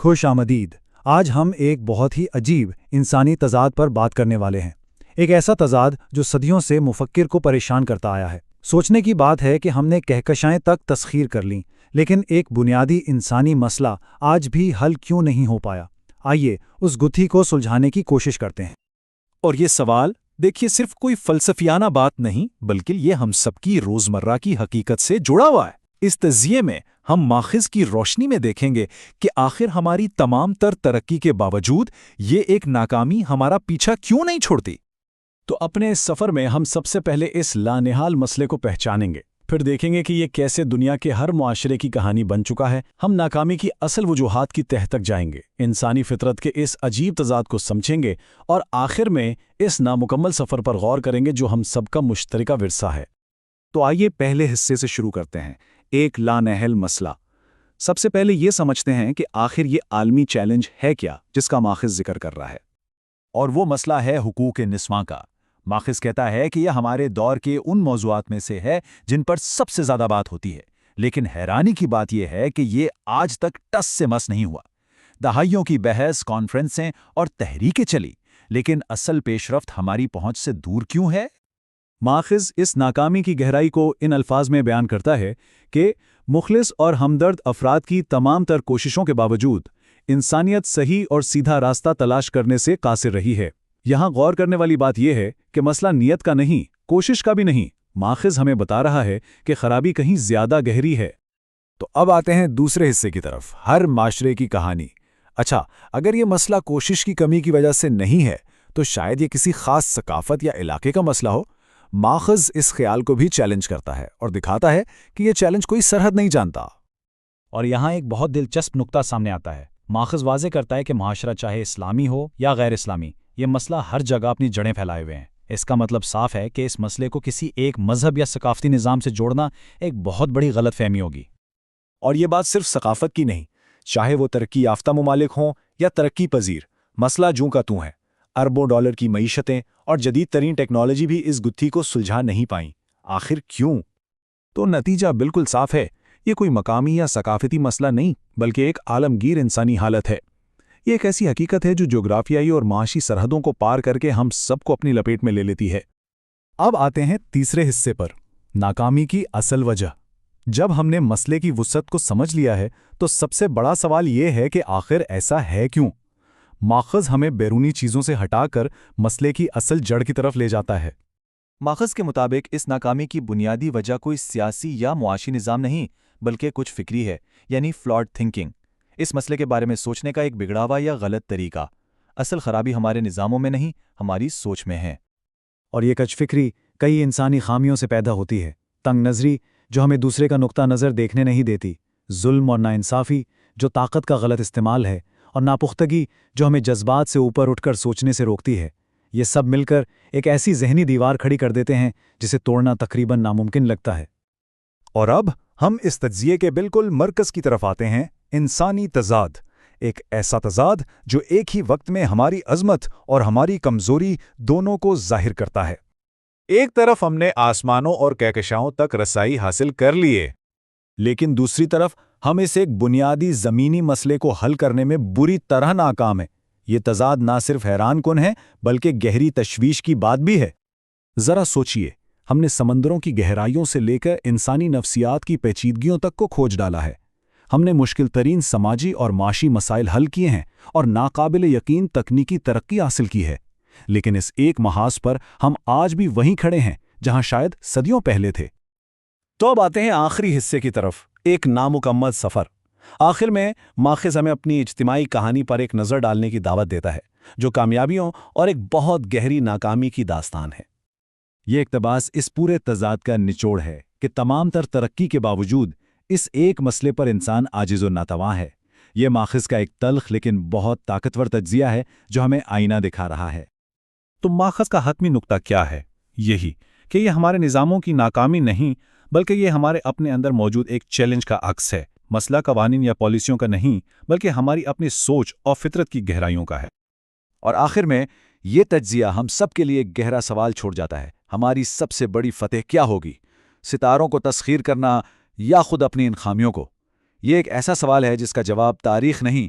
خوش آمدید۔ آج ہم ایک بہت ہی عجیب انسانی تضاد پر بات کرنے والے ہیں۔ ایک ایسا تضاد جو صدیوں سے مفکر کو پریشان کرتا آیا ہے۔ سوچنے کی بات ہے کہ ہم نے کہکشائیں تک تسخیر کر لیں، لیکن ایک بنیادی انسانی مسئلہ آج بھی حل کیوں نہیں ہو پایا؟ آئیے اس گتھی کو سلجھانے کی کوشش کرتے ہیں۔ اور یہ سوال دیکھیے صرف کوئی فلسفیانہ بات نہیں، بلکہ یہ ہم سب کی روزمرہ کی حقیقت سے جڑا ہوا ہے۔ اس تجزیے میں ہم ماخذ کی روشنی میں دیکھیں گے کہ آخر ہماری تمام تر ترقی کے باوجود یہ ایک ناکامی ہمارا پیچھا کیوں نہیں چھوڑتی۔ تو اپنے اس سفر میں ہم سب سے پہلے اس لانحال مسئلے کو پہچانیں گے، پھر دیکھیں گے کہ یہ کیسے دنیا کے ہر معاشرے کی کہانی بن چکا ہے۔ ہم ناکامی کی اصل وجوہات کی تہہ تک جائیں گے، انسانی فطرت کے اس عجیب تضاد کو سمجھیں گے، اور آخر میں اس نامکمل سفر پر غور کریں گے جو ہم سب کا مشترکہ ورثہ ہے۔ تو آئیے پہلے حصے سے شروع کرتے ہیں، ایک لانحل مسئلہ۔ سب سے پہلے یہ سمجھتے ہیں کہ آخر یہ عالمی چیلنج ہے کیا جس کا ماخذ ذکر کر رہا ہے۔ اور وہ مسئلہ ہے حقوق نسواں کا۔ ماخذ کہتا ہے کہ یہ ہمارے دور کے ان موضوعات میں سے ہے جن پر سب سے زیادہ بات ہوتی ہے، لیکن حیرانی کی بات یہ ہے کہ یہ آج تک ٹس سے مس نہیں ہوا۔ دہائیوں کی بحث، کانفرنسیں اور تحریکیں چلی، لیکن اصل پیش رفت ہماری پہنچ سے دور کیوں ہے؟ ماخذ اس ناکامی کی گہرائی کو ان الفاظ میں بیان کرتا ہے کہ مخلص اور ہمدرد افراد کی تمام تر کوششوں کے باوجود انسانیت صحیح اور سیدھا راستہ تلاش کرنے سے قاصر رہی ہے۔ یہاں غور کرنے والی بات یہ ہے کہ مسئلہ نیت کا نہیں، کوشش کا بھی نہیں۔ ماخذ ہمیں بتا رہا ہے کہ خرابی کہیں زیادہ گہری ہے۔ تو اب آتے ہیں دوسرے حصے کی طرف، ہر معاشرے کی کہانی۔ اچھا، اگر یہ مسئلہ کوشش کی کمی کی وجہ سے نہیں ہے تو شاید یہ کسی خاص ثقافت یا علاقے کا مسئلہ ہو۔ ماخذ اس خیال کو بھی چیلنج کرتا ہے اور دکھاتا ہے کہ یہ چیلنج کوئی سرحد نہیں جانتا۔ اور یہاں ایک بہت دلچسپ نقطہ سامنے آتا ہے۔ ماخذ واضح کرتا ہے کہ معاشرہ چاہے اسلامی ہو یا غیر اسلامی، یہ مسئلہ ہر جگہ اپنی جڑیں پھیلائے ہوئے ہیں۔ اس کا مطلب صاف ہے کہ اس مسئلے کو کسی ایک مذہب یا ثقافتی نظام سے جوڑنا ایک بہت بڑی غلط فہمی ہوگی۔ اور یہ بات صرف ثقافت کی نہیں، چاہے وہ ترقی یافتہ ممالک ہوں یا ترقی پذیر، مسئلہ جوں کا توں ہے۔ اربوں ڈالر کی معیشتیں اور جدید ترین ٹیکنالوجی بھی اس گتھی کو سلجھا نہیں پائیں۔ آخر کیوں؟ تو نتیجہ بالکل صاف ہے، یہ کوئی مقامی یا ثقافتی مسئلہ نہیں، بلکہ ایک عالمگیر انسانی حالت ہے۔ یہ ایک ایسی حقیقت ہے جو جغرافیائی اور معاشی سرحدوں کو پار کر کے ہم سب کو اپنی لپیٹ میں لے لیتی ہے۔ اب آتے ہیں تیسرے حصے پر، ناکامی کی اصل وجہ۔ جب ہم نے مسئلے کی وسعت کو سمجھ لیا ہے تو سب سے بڑا سوال یہ ہے کہ آخر ایسا ہے کیوں؟ ماخذ ہمیں بیرونی چیزوں سے ہٹا کر مسئلے کی اصل جڑ کی طرف لے جاتا ہے۔ ماخذ کے مطابق اس ناکامی کی بنیادی وجہ کوئی سیاسی یا معاشی نظام نہیں، بلکہ کچھ فکری ہے، یعنی فلاڈ تھنکنگ۔ اس مسئلے کے بارے میں سوچنے کا ایک بگڑا ہوا یا غلط طریقہ۔ اصل خرابی ہمارے نظاموں میں نہیں، ہماری سوچ میں ہے۔ اور یہ کچھ فکری کئی انسانی خامیوں سے پیدا ہوتی ہے۔ تنگ نظری جو ہمیں دوسرے کا نقطہ نظر دیکھنے نہیں دیتی، ظلم اور ناانصافی جو طاقت کا غلط استعمال ہے، اور ناپختگی جو ہمیں جذبات سے اوپر اٹھ کر سوچنے سے روکتی ہے، یہ سب مل کر ایک ایسی ذہنی دیوار کھڑی کر دیتے ہیں جسے توڑنا تقریباً ناممکن لگتا ہے۔ اور اب ہم اس تجزیے کے بالکل مرکز کی طرف آتے ہیں، انسانی تضاد۔ ایک ایسا تضاد جو ایک ہی وقت میں ہماری عظمت اور ہماری کمزوری دونوں کو ظاہر کرتا ہے۔ ایک طرف ہم نے آسمانوں اور کہکشاؤں تک رسائی حاصل کر لیے، لیکن دوسری طرف ہم اس ایک بنیادی زمینی مسئلے کو حل کرنے میں بری طرح ناکام ہیں۔ یہ تضاد نہ صرف حیران کن ہے بلکہ گہری تشویش کی بات بھی ہے۔ ذرا سوچئے، ہم نے سمندروں کی گہرائیوں سے لے کر انسانی نفسیات کی پیچیدگیوں تک کو کھوج ڈالا ہے۔ ہم نے مشکل ترین سماجی اور معاشی مسائل حل کیے ہیں اور ناقابل یقین تکنیکی ترقی حاصل کی ہے، لیکن اس ایک محاذ پر ہم آج بھی وہیں کھڑے ہیں جہاں شاید صدیوں پہلے تھے۔ تو اب آتے ہیں آخری حصے کی طرف، ایک نامکمل سفر۔ آخر میں ماخذ ہمیں اپنی اجتماعی کہانی پر ایک نظر ڈالنے کی دعوت دیتا ہے، جو کامیابیوں اور ایک بہت گہری ناکامی کی داستان ہے۔ یہ اقتباس اس پورے تضاد کا نچوڑ ہے کہ تمام تر ترقی کے باوجود اس ایک مسئلے پر انسان عاجز و ناتواں ہے۔ یہ ماخذ کا ایک تلخ لیکن بہت طاقتور تجزیہ ہے جو ہمیں آئینہ دکھا رہا ہے۔ تو ماخذ کا حتمی نقطہ کیا ہے؟ یہی کہ یہ ہمارے نظاموں کی ناکامی نہیں، بلکہ یہ ہمارے اپنے اندر موجود ایک چیلنج کا عکس ہے۔ مسئلہ قوانین یا پالیسیوں کا نہیں، بلکہ ہماری اپنی سوچ اور فطرت کی گہرائیوں کا ہے۔ اور آخر میں یہ تجزیہ ہم سب کے لیے ایک گہرا سوال چھوڑ جاتا ہے، ہماری سب سے بڑی فتح کیا ہوگی؟ ستاروں کو تسخیر کرنا یا خود اپنی ان خامیوں کو؟ یہ ایک ایسا سوال ہے جس کا جواب تاریخ نہیں